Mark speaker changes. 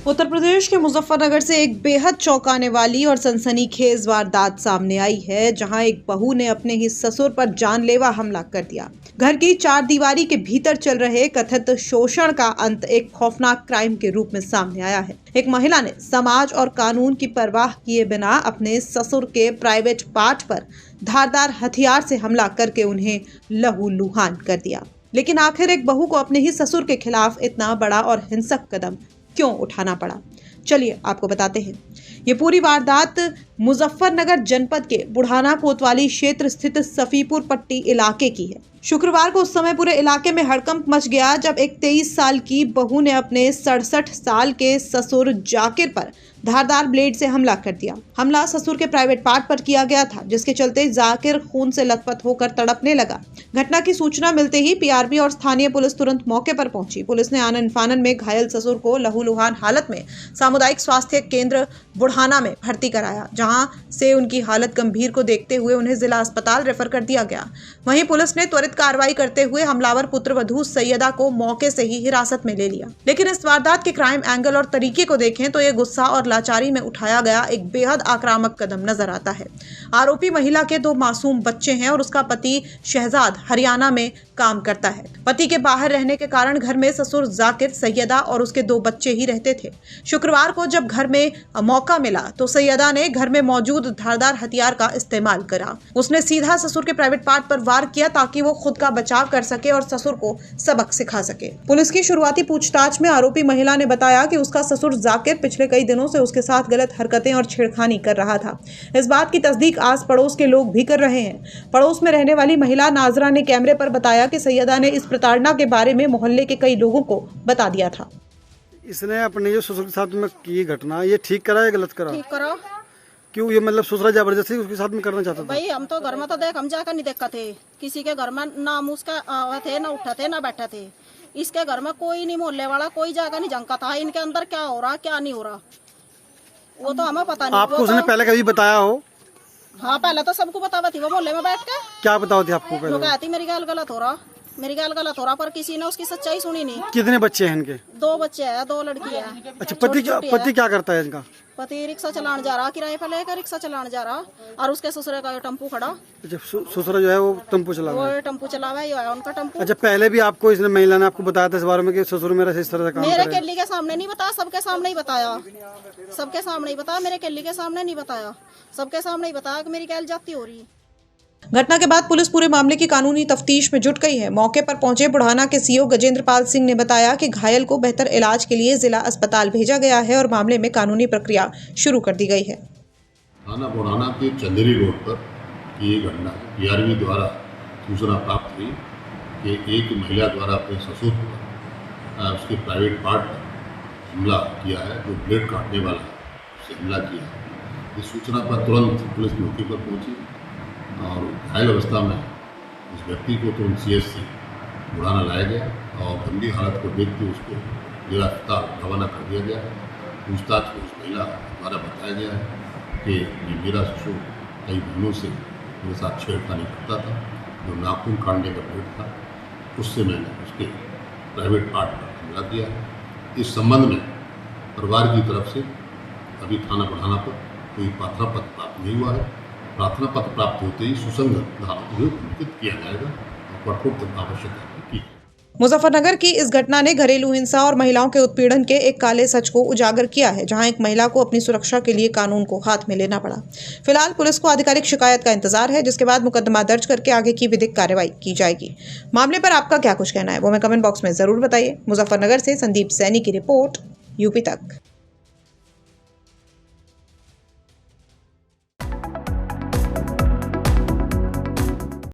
Speaker 1: उत्तर प्रदेश के मुजफ्फरनगर से एक बेहद चौंकाने वाली और सनसनीखेज वारदात सामने आई है, जहां एक बहू ने अपने ही ससुर पर जानलेवा हमला कर दिया। घर की चार दीवारी के भीतर चल रहे कथित शोषण का अंत एक खौफनाक क्राइम के रूप में सामने आया है। एक महिला ने समाज और कानून की परवाह किए बिना अपने ससुर के प्राइवेट पार्ट पर धारदार हथियार से हमला करके उन्हें लहूलुहान कर दिया। लेकिन आखिर एक बहू को अपने ही ससुर के खिलाफ इतना बड़ा और हिंसक कदम क्यों उठाना पड़ा, चलिए आपको बताते हैं। ये पूरी वारदात मुजफ्फरनगर जनपद के बुढ़ाना कोतवाली क्षेत्र स्थित सफीपुर पट्टी इलाके की है। शुक्रवार को उस समय पूरे इलाके में हड़कंप मच गया जब एक 23 साल की बहू ने अपने 67 साल के ससुर जाकिर पर धारदार ब्लेड से हमला कर दिया। हमला ससुर के प्राइवेट पार्ट पर किया गया था, जिसके चलते जाकिर खून से लथपथ होकर तड़पने लगा। घटना की सूचना मिलते ही पीआरबी और स्थानीय पुलिस तुरंत मौके पर पहुंची। पुलिस ने आनन फानन में घायल ससुर को लहूलुहान हालत में सामुदायिक स्वास्थ्य केंद्र बुढ़ाना में भर्ती कराया, जहां से उनकी हालत गंभीर को देखते हुए उन्हें जिला अस्पताल रेफर कर दिया गया। वहीं पुलिस ने त्वरित कार्रवाई करते हुए हमलावर पुत्रवधू सैयदा को मौके से ही हिरासत में ले लिया। लेकिन इस वारदात के क्राइम एंगल और तरीके को देखें तो ये गुस्सा और लाचारी में उठाया गया एक बेहद आक्रामक कदम नजर आता है। आरोपी महिला के 2 मासूम बच्चे हैं और उसका पति शहजाद हरियाणा में काम करता है। पति के बाहर रहने के कारण घर में ससुर जाकिर, सैयदा और उसके 2 बच्चे ही रहते थे। शुक्रवार को जब घर में मौका मिला तो सैयदा ने घर में मौजूद धारदार हथियार का इस्तेमाल करा। उसने सीधा ससुर के प्राइवेट पार्ट पर वार किया ताकि वो खुद का बचाव कर सके और ससुर को सबक सिखा सके। पुलिस की शुरुआती पूछताछ में आरोपी महिला ने बताया कि उसका ससुर जाकिर पिछले कई दिनों से उसके साथ गलत हरकतें और छेड़खानी कर रहा था। इस बात की तस्दीक आस पड़ोस के लोग भी कर रहे हैं। पड़ोस में रहने वाली महिला नाजरा ने कैमरे पर बताया कि सैयदा ने इस प्रताड़ना के बारे में मोहल्ले के कई लोगों को बता दिया था।
Speaker 2: इसने अपने जो ससुर के साथ में की घटना, ये ठीक करा या गलत करा?
Speaker 3: ठीक करो।
Speaker 2: क्यों? ये मतलब ससुरा जबरदस्ती उसके साथ में करना चाहता था?
Speaker 3: भाई हम तो घर में तो देख हम जाकर नहीं देखा थे, किसी के घर में ना उसका आवे थे, ना उठा थे, ना बैठा थे। इसके घर में कोई नहीं, मोहल्ले वाला कोई जाकर नहीं झंका था इनके अंदर क्या हो रहा क्या नहीं हो रहा, वो तो हमें पता नहीं।
Speaker 2: आपको उसने पहले कभी बताया हो?
Speaker 3: हाँ, पहले तो सबको बतावा थी, वो मोहल्ले में बैठ के
Speaker 2: क्या बताओ थी आपको? पहले
Speaker 3: कहती मेरी गाल गलत हो रहा, मेरी गाल गलत हो रहा, पर किसी ने उसकी सच्चाई सुनी नहीं।
Speaker 2: कितने बच्चे हैं इनके?
Speaker 3: 2 बच्चे हैं, 2 लड़की है।
Speaker 2: अच्छा, पति क्या करता है इनका?
Speaker 3: पति रिक्शा चलाने जा रहा, किराए पर लेकर रिक्शा चलाने जा रहा, और उसके ससुरे का टेम्पू खड़ा।
Speaker 2: अच्छा, ससुरा जो है वो टेम्पू चला रहा है?
Speaker 3: वो टेम्पू चलावा है उनका टेम्पू।
Speaker 2: अच्छा, पहले भी आपको इसने महिला ने आपको बताया था इस बारे में कि ससुर मेरा इस तरह से काम
Speaker 3: मेरे केली के सामने नहीं बताया, सबके सामने ही बताया, सबके सामने ही बताया, मेरे केली के सामने नहीं बताया, सबके सामने ही बताया कि मेरी गैल जाती हो रही।
Speaker 1: घटना के बाद पुलिस पूरे मामले की कानूनी तफ्तीश में जुट गई है। मौके पर पहुंचे बुढ़ाना के सीओ गजेंद्र पाल सिंह ने बताया कि घायल को बेहतर इलाज के लिए जिला अस्पताल भेजा गया है और मामले में कानूनी प्रक्रिया शुरू कर दी गई है।
Speaker 4: थाना बुढ़ाना के चंदेरी रोड पर ये घटना पीआरबी द्वारा सूचना प्राप्त हुई कि एक महिला द्वारा अपने ससुर पर उसके प्राइवेट पार्ट पर हमला किया है, जो ब्लेड काटने वाला उससे हमला किया है। इस सूचना पर तुरंत पुलिस मौके पर पहुंची और घायल अवस्था में उस व्यक्ति को तुरंत सीएचसी बुढ़ाना लाया गया और गंभीर हालत को देखते उसको जिला अस्पताल रवाना कर दिया गया है। पूछताछ में उस महिला द्वारा बताया गया है कि ये मेरा ससुर कई महीनों से मेरे साथ छेड़खानी करता था, जो नाखून काटने का पेट था, उससे मैंने उसके प्राइवेट पार्ट पर हमला किया है। इस संबंध में परिवार की तरफ से अभी थाना बुढ़ाना पर कोई प्रार्थना पत्र प्राप्त नहीं हुआ है। प्रार्थना पत्र प्राप्त होते ही सुसंगत धाराओं को अंकित किया जाएगा और कठोर आवश्यक कार्रवाई की।
Speaker 1: मुजफ्फरनगर की इस घटना ने घरेलू हिंसा और महिलाओं के उत्पीड़न के एक काले सच को उजागर किया है, जहां एक महिला को अपनी सुरक्षा के लिए कानून को हाथ में लेना पड़ा। फिलहाल पुलिस को आधिकारिक शिकायत का इंतजार है, जिसके बाद मुकदमा दर्ज करके आगे की विधिक कार्रवाई की जाएगी। मामले पर आपका क्या कुछ कहना है वो हमें कमेंट बॉक्स में जरूर बताइए। मुजफ्फरनगर से संदीप सैनी की रिपोर्ट, यूपी तक।